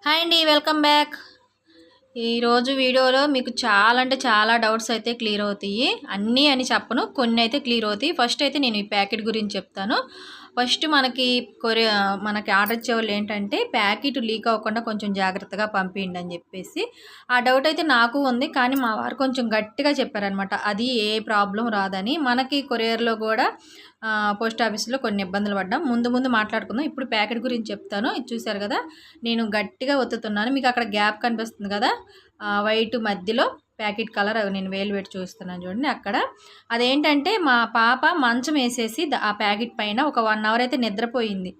Hi అండి, welcome back. ఈరోజు వీడియోలో మీకు చాలా అంటే చాలా డౌట్స్ అయితే క్లియర్ అవుతాయి. అన్నీ అని చెప్పను, కొన్ని అయితే క్లియర్ అవుతాయి. ఫస్ట్ అయితే నేను ఈ ప్యాకెట్ గురించి చెప్తాను. ఫస్ట్ మనకి ఆర్డర్ ఇచ్చేవాళ్ళు ఏంటంటే ప్యాకెట్ లీక్ అవ్వకుండా కొంచెం జాగ్రత్తగా పంపించండి అని చెప్పేసి. ఆ డౌట్ అయితే నాకు ఉంది, కానీ మా వారు కొంచెం గట్టిగా చెప్పారనమాట. అది ఏ ప్రాబ్లం రాదని. మనకి కొరియర్లో కూడా పోస్ట్ ఆఫీస్లో కొన్ని ఇబ్బందులు పడ్డాం. ముందు ముందు మాట్లాడుకుందాం. ఇప్పుడు ప్యాకెట్ గురించి చెప్తాను. ఇది చూశారు కదా, నేను గట్టిగా ఒత్తుతున్నాను. మీకు అక్కడ గ్యాప్ కనిపిస్తుంది కదా, వైట్ మధ్యలో ప్యాకెట్ కలర్ నేను వేలు పెట్టి చూస్తున్నాను చూడండి. అక్కడ అదేంటంటే మా పాప మంచం వేసేసి ఆ ప్యాకెట్ పైన ఒక 1 అవర్ అయితే నిద్రపోయింది.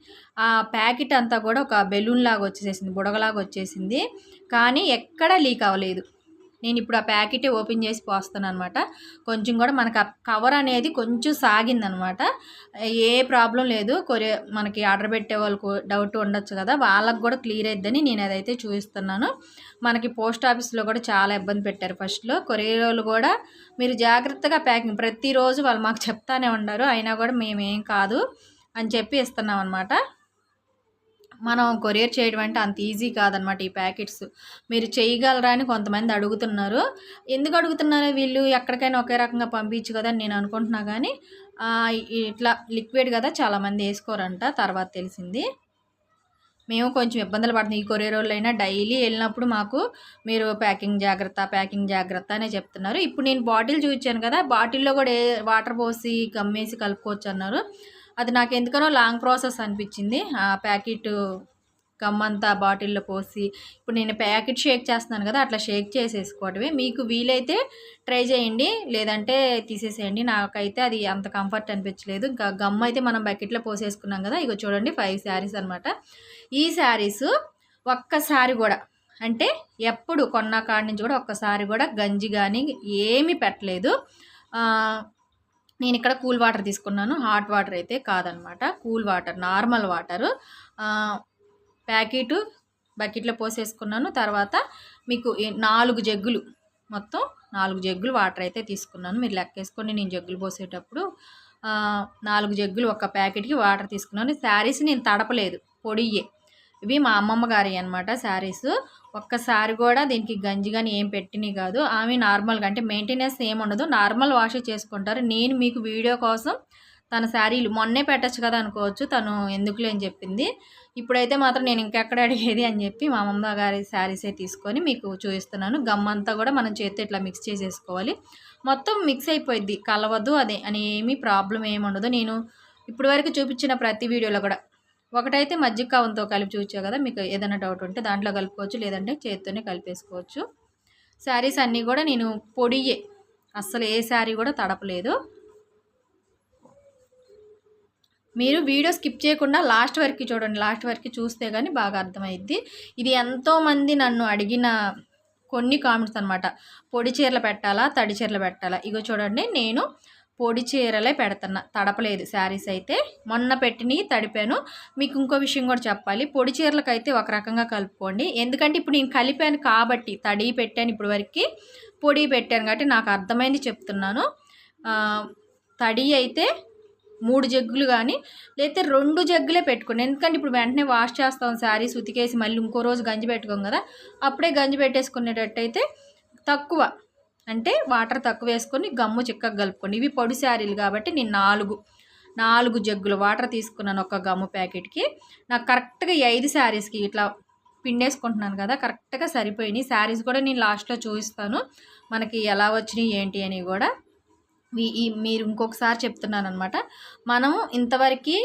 ఆ ప్యాకెట్ అంతా కూడా ఒక బెలూన్ లాగా వచ్చేసేసింది, బుడగలాగా వచ్చేసింది. కానీ ఎక్కడా లీక్ అవ్వలేదు. నేను ఇప్పుడు ఆ ప్యాకెటే ఓపెన్ చేసి పోస్తాను అనమాట. కొంచెం కూడా మనకు ఆ కవర్ అనేది కొంచెం సాగిందనమాట. ఏ ప్రాబ్లం లేదు. మనకి ఆర్డర్ పెట్టే వాళ్ళకు డౌట్ ఉండొచ్చు కదా, వాళ్ళకు కూడా క్లియర్ అయిద్దని నేను అదైతే చూపిస్తున్నాను. మనకి పోస్ట్ ఆఫీస్లో కూడా చాలా ఇబ్బంది పెట్టారు ఫస్ట్లో. కొరియర్ వాళ్ళు కూడా మీరు జాగ్రత్తగా ప్యాకింగ్ ప్రతిరోజు వాళ్ళు మాకు చెప్తానే ఉన్నారు, అయినా కూడా మేమేం కాదు అని చెప్పి ఇస్తున్నాం అనమాట. మనం కొరియర్ చేయడం అంటే అంత ఈజీ కాదనమాట. ఈ ప్యాకెట్స్ మీరు చేయగలరా అని కొంతమంది అడుగుతున్నారు. ఎందుకు అడుగుతున్నారో వీళ్ళు, ఎక్కడికైనా ఒకే రకంగా పంపించు కదా అని నేను అనుకుంటున్నా. కానీ ఇట్లా లిక్విడ్ కదా చాలామంది వేసుకోరంట, తర్వాత తెలిసింది. మేము కొంచెం ఇబ్బందులు పడుతున్నాం. ఈ కొరియర్ వాళ్ళైనా డైలీ వెళ్ళినప్పుడు మాకు మీరు ప్యాకింగ్ జాగ్రత్త అనే చెప్తున్నారు. ఇప్పుడు నేను బాటిల్ చూపించాను కదా, బాటిల్లో కూడా వాటర్ పోసి గమ్మేసి కలుపుకోవచ్చు అన్నారు. అది నాకు ఎందుకనో లాంగ్ ప్రాసెస్ అనిపించింది. ఆ ప్యాకెట్ గమ్మంతా బాటిల్లో పోసి ఇప్పుడు నేను ప్యాకెట్ షేక్ చేస్తున్నాను కదా, అట్లా షేక్ చేసేసుకోవటమే. మీకు వీలైతే ట్రై చేయండి, లేదంటే తీసేసేయండి. నాకైతే అది అంత కంఫర్ట్ అనిపించలేదు. ఇంకా గమ్ అయితే మనం బకెట్లో పోసేసుకున్నాం కదా. ఇగో చూడండి, 5 శారీస్ అనమాట. ఈ శారీస్ ఒక్కసారి కూడా, అంటే ఎప్పుడు కొన్న కాడి నుంచి కూడా ఒక్కసారి కూడా గంజి కానీ ఏమీ పెట్టలేదు. నేను ఇక్కడ కూల్ వాటర్ తీసుకున్నాను, హాట్ వాటర్ అయితే కాదనమాట. Cool water, normal water packet బకెట్లో పోసేసుకున్నాను. తర్వాత మీకు 4 జగ్గులు, మొత్తం 4 జగ్గులు వాటర్ అయితే తీసుకున్నాను. మీరు లెక్కేసుకొని, నేను జగ్గులు పోసేటప్పుడు 4 జగ్గులు ఒక ప్యాకెట్కి వాటర్ తీసుకున్నాను. శారీస్ నేను తడపలేదు, పొడియే. ఇవి మా అమ్మమ్మ గారి అనమాట శారీస్. ఒక్కసారి కూడా దీనికి గంజి కానీ ఏం పెట్టినవి కాదు. ఆమె నార్మల్గా, అంటే మెయింటెనెన్స్ ఏముండదు, నార్మల్ వాష్ చేసుకుంటారు. నేను మీకు వీడియో కోసం తన శారీలు మొన్నే పెట్టచ్చు కదా అనుకోవచ్చు, తను ఎందుకులే అని చెప్పింది. ఇప్పుడైతే మాత్రం నేను ఇంకెక్కడ అడిగేది అని చెప్పి మా అమ్మమ్మ గారి శారీసే తీసుకొని మీకు చూపిస్తున్నాను. గమ్మంతా కూడా మనం చేతితో ఇట్లా మిక్స్ చేసేసుకోవాలి. మొత్తం మిక్స్ అయిపోయింది, కలవదు అదే అని ఏమీ ప్రాబ్లం ఏముండదు. నేను ఇప్పుడు వరకు చూపించిన ప్రతి వీడియోలో కూడా ఒకటైతే మజ్జిగ కవంతో కలిపి చూచా కదా, మీకు ఏదైనా డౌట్ ఉంటే దాంట్లో కలుపుకోవచ్చు, లేదంటే చేతితోనే కలిపేసుకోవచ్చు. శారీస్ అన్నీ కూడా నేను పొడియే, అస్సలు ఏ శారీ కూడా తడపలేదు. మీరు వీడియో స్కిప్ చేయకుండా లాస్ట్ వరకు చూడండి, లాస్ట్ వరకు చూస్తే కానీ బాగా అర్థమైద్ది. ఇది ఎంతోమంది నన్ను అడిగిన కొన్ని కామెంట్స్ అనమాట. పొడి చీరలు పెట్టాలా, తడి చీరలు పెట్టాలా? ఇగో చూడండి, నేను పొడి చీరలే పెడుతున్నా, తడపలేదు. శారీస్ అయితే మొన్న పెట్టినవి తడిపాను. మీకు ఇంకో విషయం కూడా చెప్పాలి, పొడి చీరలకైతే ఒక రకంగా కలుపుకోండి. ఎందుకంటే ఇప్పుడు నేను కలిపాను కాబట్టి, తడి పెట్టాను ఇప్పుడు వరకు, పొడి పెట్టాను కాబట్టి నాకు అర్థమైంది చెప్తున్నాను. తడి అయితే 3 జగ్గులు కానీ, లేకపోతే 2 జగ్గులే పెట్టుకోండి. ఎందుకంటే ఇప్పుడు వెంటనే వాష్ చేస్తాం శారీస్, ఉతికేసి మళ్ళీ ఇంకో రోజు గంజి పెట్టుకోం కదా. అప్పుడే గంజి పెట్టేసుకునేటట్టయితే తక్కువ, అంటే వాటర్ తక్కువ వేసుకొని గమ్ము చిక్కగా కలుపుకోండి. ఇవి పొడి శారీలు కాబట్టి నేను 4 జగ్గులు వాటర్ తీసుకున్నాను ఒక గమ్ము ప్యాకెట్కి. నాకు కరెక్ట్గా 5 శారీస్కి ఇట్లా పిండేసుకుంటున్నాను కదా, కరెక్ట్గా సరిపోయినాయి. శారీస్ కూడా నేను లాస్ట్లో చూపిస్తాను మనకి ఎలా వచ్చినాయి ఏంటి అని కూడా. మీరు ఇంకొకసారి చెప్తున్నాను అనమాట, మనము ఇంతవరకు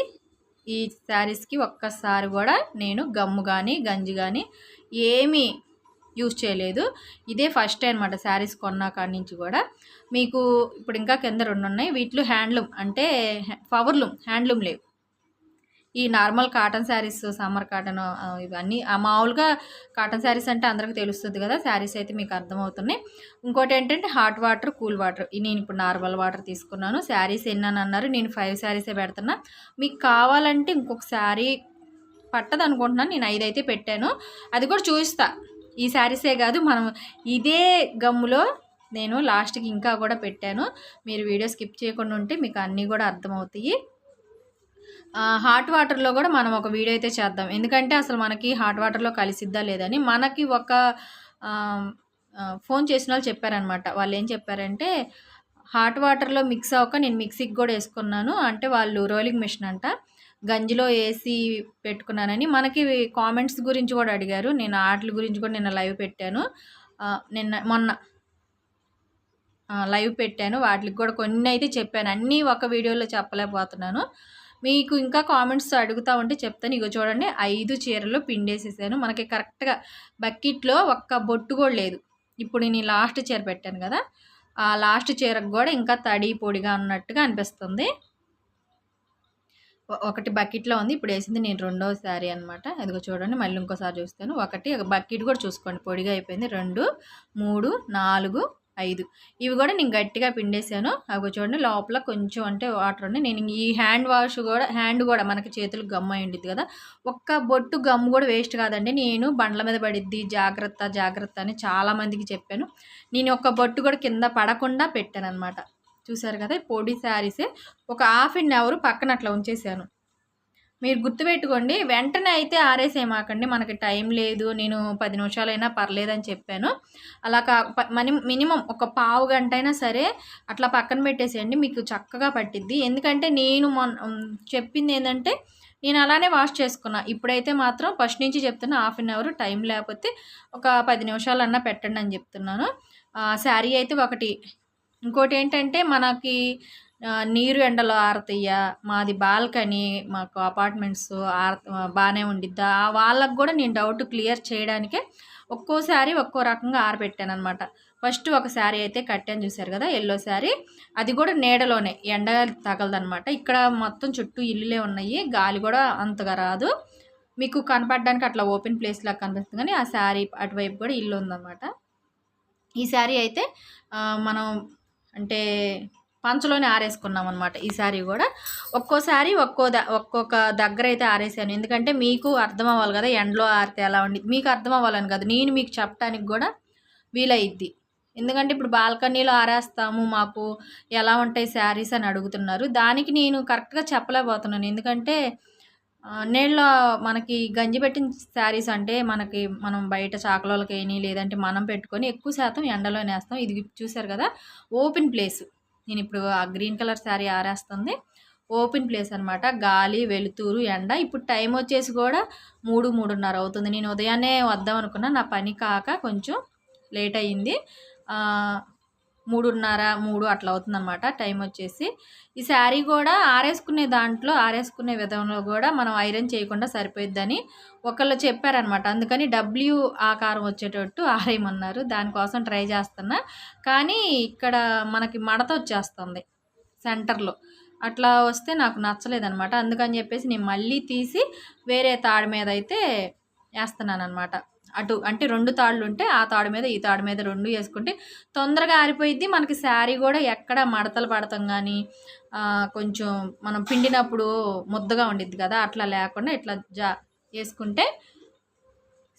ఈ శారీస్కి ఒక్కసారి కూడా నేను గమ్ము కానీ గంజి కానీ ఏమీ యూజ్ చేయలేదు. ఇదే ఫస్ట్ టైం అనమాట శారీస్ కొన్నా కాడి నుంచి కూడా. మీకు ఇప్పుడు ఇంకా కింద 2 ఉన్నాయి, వీటిలో హ్యాండ్లూమ్, అంటే పవర్లూమ్, హ్యాండ్లూమ్ లేవు. ఈ normal cotton saris, summer cotton, ఇవన్నీ మామూలుగా కాటన్ శారీస్ అంటే అందరికీ తెలుస్తుంది కదా. శారీస్ అయితే మీకు అర్థమవుతున్నాయి. ఇంకోటి ఏంటంటే హాట్ వాటర్, కూల్ వాటర్. నేను ఇప్పుడు నార్మల్ వాటర్ తీసుకున్నాను. శారీస్ ఎన్నని అన్నారు, నేను 5 శారీసే పెడుతున్నా. మీకు కావాలంటే ఇంకొక శారీ పట్టదు అనుకుంటున్నాను, నేను 5 అయితే పెట్టాను. అది కూడా చూపిస్తా. ఈ శారీసే కాదు, మనం ఇదే గమ్ములో నేను లాస్ట్కి ఇంకా కూడా పెట్టాను. మీరు వీడియో స్కిప్ చేయకుండా ఉంటే మీకు అన్నీ కూడా అర్థమవుతాయి. హాట్ వాటర్‌లో గూడా మనం ఒక వీడియో అయితే చేద్దాం. ఎందుకంటే అసలు మనకి హాట్ వాటర్‌లో కలిసిద్దా లేదని. మనకి ఒక ఆహ్, ఫోను చేసినోళ్ళు చెప్పారనమాట. వాళ్ళేం చెప్పారంటే, హాట్ వాటర్‌లో మిక్స్ అవ్వక నేను మిక్సీకి గూడా యేసుకున్నాను. అంటే వాళ్ళు రోలింగ్ మెషిన్ అంట. గంజిలో ఏసి పెట్టుకున్నానని. మనకి కామెంట్స్ గురించి గూడా అడిగారు. నేను ఆటిలి గురించి కూడా నిన్న లైవ్ పెట్టాను. మొన్న లైవ్ పెట్టాను. వాటిలికి కూడా కొన్నైతే చెప్పాను. అన్నీ ఒక వీడియోలో చెప్పలేకపోతున్నాను. మీకు ఇంకా కామెంట్స్ అడుగుతా ఉంటే చెప్తాను. ఇగో చూడండి 5 చీరలు పిండేసేసాను. మనకి కరెక్ట్‌గా బకెట్‌లో ఒక్క బొట్టు గూడా లేదు. ఇప్పుడు నేను లాస్ట్ చీర పెట్టాను గదా! ఆ లాస్ట్ చీరకు గూడా ఇంకా తడి పొడిగా ఉన్నట్టుగా అనిపిస్తుంది. ఒకటి బకెట్‌లో ఉంది. ఇప్పుడేసింది నేను రెండోసారి అనమాట. అదిగో చూడండి మళ్ళీ ఇంకోసారి చూస్తాను. ఒక బకెట్ కూడా చూసుకోండి పొడిగా అయిపోయింది. 2, 3, 4, 5 ఇవి కూడా నేను గట్టిగా పిండేసాను. అగో చూడండి లోపల కొంచెం అంటే వాటర్ ఉన్నాయి. నేను ఈ హ్యాండ్ కూడా మనకి చేతులకు గమ్ అయి ఉండిద్ది కదా! ఒక్క బొట్టు గమ్ కూడా వేస్ట్ కాదండి. నేను బండ్ల మీద పడిద్ది జాగ్రత్త, జాగ్రత్త అని చాలామందికి చెప్పాను. నేను ఒక్క బొట్టు కూడా కింద పడకుండా పెట్టాననమాట. చూసారు కదా! పొడి శారీసే ఒక హాఫ్ ఎన్ అవర్ పక్కన అట్లా ఉంచేసాను. మీరు గుర్తుపెట్టుకోండి. వెంటనే అయితే ఆరేసేయమాకండి. మనకి టైం లేదు. నేను 10 నిమిషాలైనా పర్లేదని చెప్పాను. అలా కా ప మినిమమ్ ఒక పావు గంటైనా సరే అట్లా పక్కన పెట్టేసేయండి. మీకు చక్కగా పట్టిద్ది. ఎందుకంటే నేను చెప్పిందేందంటే నేను అలానే వాష్ చేసుకున్నా. ఇప్పుడైతే మాత్రం ఫస్ట్ నుంచి చెప్తున్నా హాఫ్ ఎన్ అవర్ టైం లేకపోతే ఒక 10 నిమిషాలన్నా పెట్టండి అని చెప్తున్నాను. శారీ అయితే ఒకటి. ఇంకోటేంటంటే మనకి నీరు ఎండలో ఆరతయ్యా? మాది బాల్కనీ. మాకు అపార్ట్మెంట్స్ బానే ఉండిద్దా? వాళ్ళకి గూడా నేను డౌట్ క్లియర్ చేయడానికే ఒక్కోసారి ఒక్కో రకంగా ఆరబెట్టాననమాట. ఫస్ట్ ఒక శారీ అయితే కట్టాను చూసారు గదా! యెల్లో శారీ. అది గూడా నీడలోనే. ఎండ తగలదనమాట. ఇక్కడ మొత్తం చుట్టూ ఇల్లులే ఉన్నాయి. గాలి గూడా అంతగా రాదు. మీకు కనపడడానికి అట్లా ఓపెన్ ప్లేస్‌లాగా కనిపిస్తుంది గానీ, ఆ శారీ అటువైపు గూడా ఇల్లుందనమాట. ఈ శారీ అయితే మనం అంటే పంచలోనే ఆరేసుకున్నామనమాట ఈ శారీ గూడా. ఒక్కోసారి ఒక్కొక్క దగ్గరైతే ఆరేసాను. ఎందుకంటే మీకు అర్థం అవ్వాలి గదా! ఎండలో ఆరితే ఎలా ఉండిద్ది. మీకు అర్థం అవ్వాలని కాదు. నేను మీకు చెప్పటానికి గూడా వీలయిద్ది. ఎందుకంటే ఇప్పుడు బాల్కనీలో ఆరేస్తాము. మాకు ఎలా ఉంటాయి శారీస్ అని అడుగుతున్నారు. దానికి నేను కరెక్ట్‌గా చెప్పలేకపోతున్నాను. ఎందుకంటే నీళ్ళలో మనకి గంజి పెట్టిన శారీస్ అంటే మనం బయట చాకలోళ్ళకేయని లేదంటే మనం పెట్టుకొని ఎక్కువ శాతం ఎండలోనేస్తాం. ఇది చూసారు గదా! Open place. నేనిప్పుడు ఆ గ్రీన్ కలర్ శారీ ఆరేస్తుంది. ఓపెన్ ప్లేస్ అనమాట. గాలి, వెలుతురు, ఎండ. ఇప్పుడు టైం వచ్చేసి కూడా 3, 3:30 అవుతుంది. నేను ఉదయాన్నే వద్దాం అనుకున్నా. నా పని కాక కొంచెం లేట్ అయింది. 3:30, 3 అట్లా అవుతుందనమాట టైం వచ్చేసి. ఈ శారీ కూడా ఆరేసుకునే విధంలో కూడా మనం ఐరన్ చేయకుండా సరిపోయిద్దని ఒకళ్ళు చెప్పారనమాట. అందుకని డబ్ల్యూ ఆకారం వచ్చేటట్టు ఆరేయమన్నారు. దానికోసం ట్రై చేస్తున్నా. కానీ ఇక్కడ మనకి మడత వచ్చేస్తుంది సెంటర్‌లో. అట్లా వస్తే నాకు నచ్చలేదనమాట. అందుకని చెప్పేసి నేను మళ్ళీ తీసి వేరే తాడు మీద అయితే ఏస్తున్నాననమాట. అంటే 2 తాడులుంటే ఆ తాడు మీద, ఈ తాడు మీద 2 యేసుకుంటే తొందరగా ఆరిపోయిద్ది. మనకి శారీ గూడా ఎక్కడ మడతలు పడతాం గానీ, కొంచెం మనం పిండినప్పుడు ముద్దగా ఉండిద్ది కదా! అట్లా లేకుండా ఇట్లా యేసుకుంటే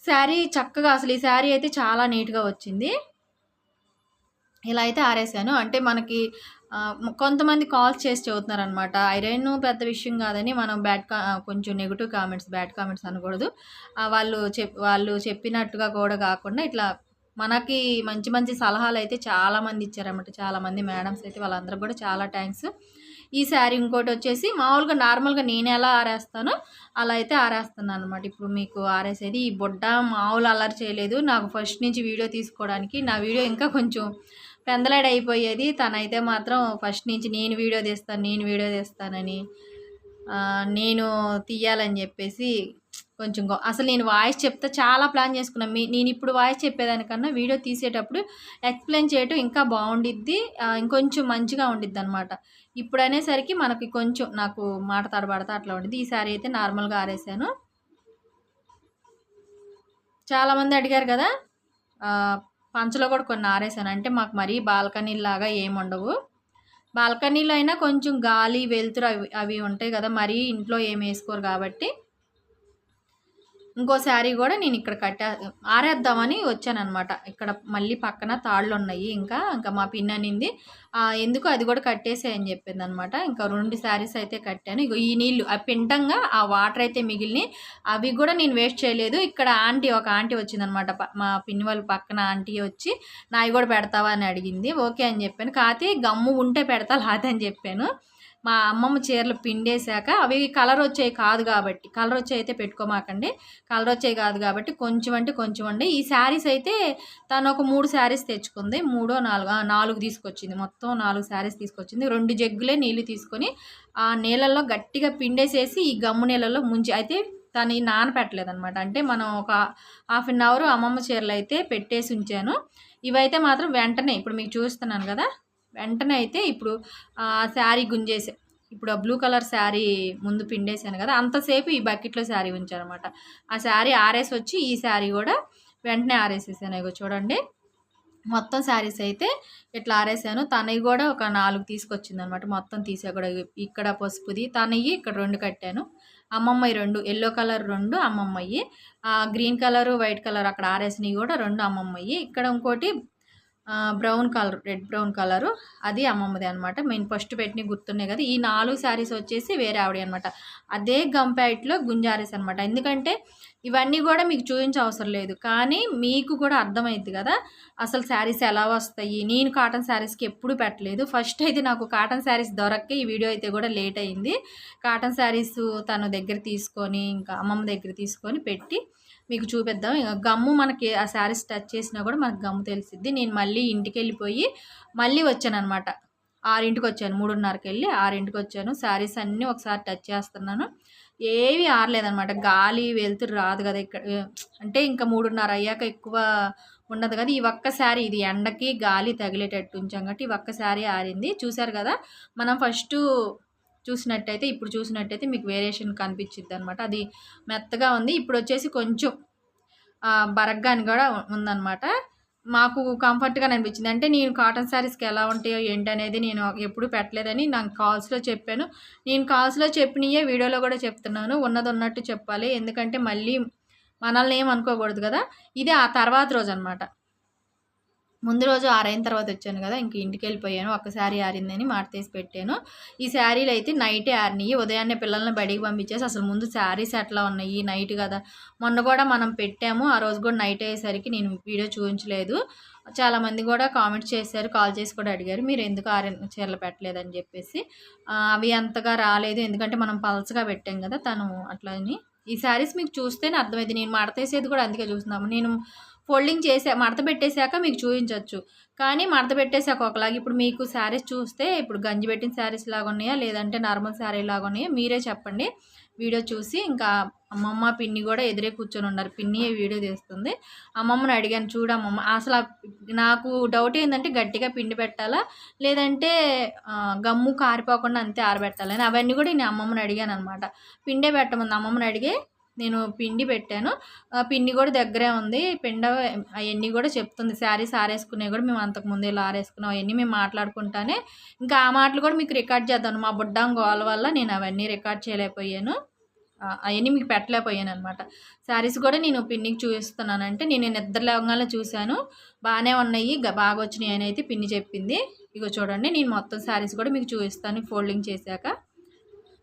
శారీ చక్కగా అసలు ఈ శారీ అయితే చాలా నీట్‌గా వచ్చింది. ఇలా అయితే ఆరేసాను. అంటే మనకి కొంతమంది కాల్స్ చేసి చెబుతున్నారనమాట. ఐరన్ పెద్ద విషయం కాదని మనం కొంచెం నెగెటివ్ కామెంట్స్, బ్యాడ్ కామెంట్స్ అనకూడదు. వాళ్ళు చెప్పినట్టుగా కూడా కాకుండా ఇట్లా మనకి మంచి మంచి సలహాలైతే చాలామంది ఇచ్చారనమాట. చాలామంది మేడమ్స్ అయితే వాళ్ళందరికి కూడా చాలా థ్యాంక్స్. ఈ శారీ ఇంకోటొచ్చేసి మామూలుగా నార్మల్‌గా నేనెలా ఆరేస్తానో అలా అయితే ఆరేస్తున్నాననమాట. ఇప్పుడు మీకు ఆరేసేది ఈ బుడ్డ మామూలు అల్లరి చేయలేదు. నాకు ఫస్ట్ నుంచి వీడియో తీసుకోవడానికి నా వీడియో ఇంకా కొంచెం పెందలాడైపోయేది. తనైతే మాత్రం ఫస్ట్ నుంచి నేను వీడియో తీస్తానని నేను తీయాలని చెప్పేసి కొంచెం అసలు నేను వాయిస్ చెప్తే చాలా ప్లాన్ చేసుకున్నా. నేను ఇప్పుడు వాయిస్ చెప్పేదానికన్నా వీడియో తీసేటప్పుడు ఎక్స్‌ప్లెయిన్ చేయటం ఇంకా బాగుండిద్ది. ఇంకొంచెం మంచిగా ఉండిద్దనమాట. ఇప్పుడు అనేసరికి మనకి కొంచెం నాకు మాట తడబడతా అట్లా ఉండిద్ది. ఈ సారీ అయితే నార్మల్‌గా ఆరేసాను. చాలామంది అడిగారు కదా! పంచలో కూడా కొన్ని ఆరేసాను. అంటే మాకు మరీ బాల్కనీలాగా ఏముండవు. బాల్కనీలో అయినా కొంచెం గాలి, వెలుతురు అవి ఉంటాయి కదా! మరీ ఇంట్లో ఏమి వేసుకోరు కాబట్టి ఇంకో శారీ కూడా నేను ఇక్కడ ఆరేద్దామని వచ్చానమాట. ఇక్కడ మళ్ళీ పక్కన తాళ్ళు ఉన్నాయి. ఇంకా మా పిన్ని అనింది ఎందుకు అది కూడా కట్టేసేయని చెప్పిందనమాట. ఇంకా 2 శారీస్ అయితే కట్టాను. ఇగో ఈ నీళ్ళు పిండంగా ఆ వాటర్ అయితే మిగిలినాయి. అవి కూడా నేను వేస్ట్ చేయలేదు. ఇక్కడ ఒక ఆంటీ వచ్చిందనమాట. మా పిన్ని వాళ్ళ పక్కన ఆంటీ వచ్చి నాయి కూడా పెడతావా అని అడిగింది. ఓకే అని చెప్పాను. కాకపోతే గమ్ము ఉంటే పెడతా లేదని చెప్పాను. మా అమ్మమ్మ చీరలు పిండేశాక అవి కలర్ వచ్చేవి కాదు కాబట్టి, కలర్ వచ్చేవి అయితే పెట్టుకోమాకండి. కలర్ వచ్చేవి కాదు కాబట్టి కొంచెం అంటే కొంచెం అండి. ఈ శారీస్ అయితే తను ఒక 3 శారీస్ తెచ్చుకుంది. 3 4 తీసుకొచ్చింది. మొత్తం 4 శారీస్ తీసుకొచ్చింది. 2 జగ్గులే నీళ్ళు తీసుకొని ఆ నీళ్ళల్లో గట్టిగా పిండేసేసి ఈ గమ్ము నీళ్ళల్లో ముంచి అయితే తను నానపెట్టలేదనమాట. అంటే మనం ఒక హాఫ్ అన్ అవర్ అమ్మమ్మ చీరలు అయితే పెట్టేసి ఉంచాను. ఇవైతే మాత్రం వెంటనే ఇప్పుడు మీకు చూస్తున్నాను కదా, వెంటనే అయితే ఇప్పుడు శారీ గుంజేసే ఇప్పుడు ఆ బ్లూ కలర్ శారీ ముందు పిండేసాను కదా, అంతసేపు ఈ బకెట్లో శారీ ఉంచానమాట. ఆ శారీ ఆరేసి వచ్చి ఈ శారీ కూడా వెంటనే ఆరేసేసాను. ఇగో చూడండి, మొత్తం శారీస్ అయితే ఇట్లా ఆరేసాను. తనవి కూడా ఒక 4 తీసుకొచ్చిందనమాట. మొత్తం తీసా కూడా ఇక్కడ పసుపుది తనవి ఇక్కడ 2 కట్టాను. అమ్మమ్మవి 2 ఎల్లో కలర్ 2 అమ్మమ్మవి, గ్రీన్ కలరు వైట్ కలర్ అక్కడ ఆరేసినవి కూడా 2 అమ్మమ్మవి. ఇక్కడ ఇంకోటి brown colour red brown colour అది అమ్మమ్మది అనమాట. మేము ఫస్ట్ పెట్టిన గుర్తున్నాయి కదా. ఈ 4 శారీస్ వచ్చేసి వేరే ఆవిడ అనమాట. అదే గంపైట్లో గుంజారేసి అనమాట. ఎందుకంటే ఇవన్నీ కూడా మీకు చూపించే అవసరం లేదు, కానీ మీకు కూడా అర్థమైద్ది కదా అసలు శారీస్ ఎలా వస్తాయి. నేను కాటన్ శారీస్కి ఎప్పుడు పెట్టలేదు. ఫస్ట్ అయితే నాకు కాటన్ శారీస్ దొరక్క ఈ వీడియో అయితే కూడా లేట్ అయింది. కాటన్ శారీస్ తన దగ్గర తీసుకొని ఇంకా అమ్మమ్మ దగ్గర తీసుకొని పెట్టి మీకు చూపిద్దాం. గమ్ము మనకి ఆ శారీస్ టచ్ చేసినా కూడా మనకు గమ్ము తెలిసిద్ది. నేను మళ్ళీ ఇంటికి వెళ్ళిపోయి మళ్ళీ వచ్చాను అనమాట. 6ంటికి వచ్చాను. 3:30కి వెళ్ళి 6ంటికి వచ్చాను. శారీస్ అన్నీ ఒకసారి టచ్ చేస్తున్నాను. ఏవి ఆరలేదనమాట. గాలి వెలుతురు రాదు కదా ఇక్కడ. అంటే ఇంకా 3:30 అయ్యాక ఎక్కువ ఉండదు కదా. ఈ ఒక్క శారీ ఇది ఎండకి గాలి తగిలేటట్టు ఉంచాం కాబట్టి ఈ ఒక్క శారీ ఆరింది. చూసారు కదా, మనం ఫస్ట్ చూసినట్టయితే ఇప్పుడు చూసినట్టయితే మీకు వేరియేషన్ కనిపించిద్ది అనమాట. అది మెత్తగా ఉంది. ఇప్పుడు వచ్చేసి కొంచెం బరగ్గా అని కూడా ఉందన్నమాట. మాకు కంఫర్ట్గానే అనిపించింది. అంటే నేను కాటన్ శారీస్కి ఎలా ఉంటాయో ఏంటనేది నేను ఎప్పుడు పెట్టలేదని నాకు కాల్స్లో చెప్పాను. నేను కాల్స్లో చెప్పినయే వీడియోలో కూడా చెప్తున్నాను. ఉన్నది ఉన్నట్టు చెప్పాలి, ఎందుకంటే మళ్ళీ మనల్ని ఏమనుకోకూడదు కదా. ఇది ఆ తర్వాత రోజు అనమాట. ముందు రోజు ఆరైన తర్వాత వచ్చాను కదా, ఇంక ఇంటికి వెళ్ళిపోయాను. ఒక్క శారీ ఆరిందని మార్తేసి పెట్టాను. ఈ శారీలు అయితే నైటే ఆరినాయి. ఉదయాన్నే పిల్లల్ని బడికి పంపించేసి అసలు ముందు శారీస్ ఎట్లా ఉన్నాయి నైట్ కదా. మొన్న కూడా మనం పెట్టాము, ఆ రోజు కూడా నైట్ అయ్యేసరికి నేను వీడియో చూపించలేదు. చాలామంది కూడా కామెంట్ చేశారు, కాల్ చేసి కూడా అడిగారు మీరు ఎందుకు చీరలు పెట్టలేదని చెప్పేసి. అవి అంతగా రాలేదు, ఎందుకంటే మనం పల్చగా పెట్టాం కదా తను అట్లా అని. ఈ శారీస్ మీకు చూస్తేనే అర్థమైంది. నేను మడతేసేది కూడా అందుకే చూస్తున్నాము. నేను ఫోల్డింగ్ మడత పెట్టేశాక మీకు చూపించవచ్చు, కానీ మడత పెట్టేశాక ఒకలాగా. ఇప్పుడు మీకు శారీస్ చూస్తే ఇప్పుడు గంజి పెట్టిన శారీస్ లాగా ఉన్నాయా లేదంటే నార్మల్ శారీ లాగా ఉన్నాయా మీరే చెప్పండి వీడియో చూసి. ఇంకా అమ్మమ్మ పిన్ని కూడా ఎదురే కూర్చొని ఉన్నారు. పిన్ని వీడియో తీస్తుంది. అమ్మమ్మని అడిగాను, చూడమ్మమ్మ అసలు నాకు డౌట్ ఏంటంటే గట్టిగా పిండి పెట్టాలా లేదంటే గమ్ము కారిపోకుండా అంతే ఆరబెట్టాలని. అవన్నీ కూడా నేను అమ్మమ్మని అడిగాను అనమాట. పిండే పెట్టమంది అమ్మమ్మని అడిగి నేను పిండి పెట్టాను. పిండి కూడా దగ్గరే ఉంది. అవన్నీ కూడా చెప్తుంది. శారీస్ ఆరేసుకునేవి కూడా మేము అంతకుముందు ఇలా ఆరేసుకున్నాం అవన్నీ మేము మాట్లాడుకుంటానే ఇంకా ఆ మాటలు కూడా మీకు రికార్డ్ చేద్దాను. మా బుడ్డం గోల వల్ల నేను అవన్నీ రికార్డ్ చేయలేకపోయాను, అవన్నీ మీకు పెట్టలేకపోయాను అనమాట. శారీస్ కూడా నేను పిన్నికి చూపిస్తున్నానంటే నేను నిద్ర లేవగానే చూశాను, బాగానే ఉన్నాయి బాగా వచ్చినాయి అని అయితే పిన్ని చెప్పింది. ఇగో చూడండి, నేను మొత్తం శారీస్ కూడా మీకు చూపిస్తాను ఫోల్డింగ్ చేశాక.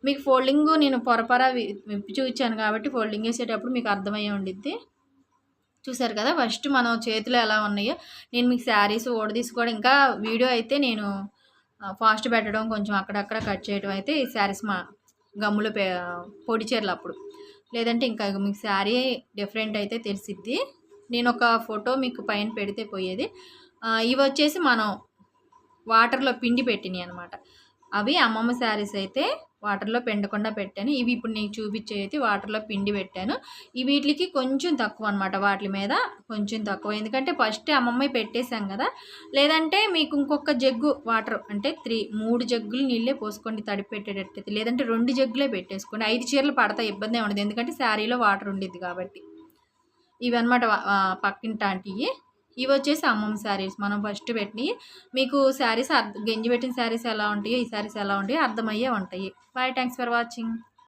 మీకు ఫోల్డింగ్ నేను పొరపర విప్పి చూపించాను కాబట్టి ఫోల్డింగ్ వేసేటప్పుడు మీకు అర్థమయ్యే ఉండిద్ది. చూసారు కదా, ఫస్ట్ మనం చేతిలో ఎలా ఉన్నాయో నేను మీకు శారీస్ ఓడదీసి కూడా ఇంకా వీడియో అయితే నేను ఫాస్ట్ పెట్టడం కొంచెం అక్కడక్కడ కట్ చేయడం అయితే ఈ శారీస్ మా గమ్ములో పొడి చీరలు అప్పుడు, లేదంటే ఇంకా మీకు శారీ డిఫరెంట్ అయితే తెలిసిద్ది. నేను ఒక ఫోటో మీకు పైన పెడితే పోయేది. ఇవి వచ్చేసి మనం వాటర్లో పిండి పెట్టినాయి అనమాట. అవి అమ్మమ్మ శారీస్ అయితే వాటర్లో పెండకుండా పెట్టాను. ఇవి ఇప్పుడు నీకు చూపించే అయితే వాటర్లో పిండి పెట్టాను. ఈ వీటికి కొంచెం తక్కువ అనమాట, వాటి మీద కొంచెం తక్కువ, ఎందుకంటే ఫస్ట్ అమ్మమ్మ పెట్టేశాం కదా. లేదంటే మీకు ఇంకొక జగ్గు వాటర్ అంటే 3 జగ్గులు నీళ్ళే పోసుకోండి తడిపి పెట్టేటట్టయితే, లేదంటే 2 జగ్గులే పెట్టేసుకోండి. 5 చీరలు పడతాయి, ఇబ్బంది ఉండదు, ఎందుకంటే శారీలో వాటర్ ఉండిద్ది కాబట్టి. ఇవి అనమాట పక్కింటి. ఇవి వచ్చేసి అమ్మమ్మ శారీస్ మనం ఫస్ట్ పెట్టినవి. మీకు శారీస్ గంజి పెట్టిన శారీస్ ఎలా ఉంటాయో ఈ శారీస్ ఎలా ఉంటాయో అర్థమయ్యే ఉంటాయి. Bye, thanks for watching.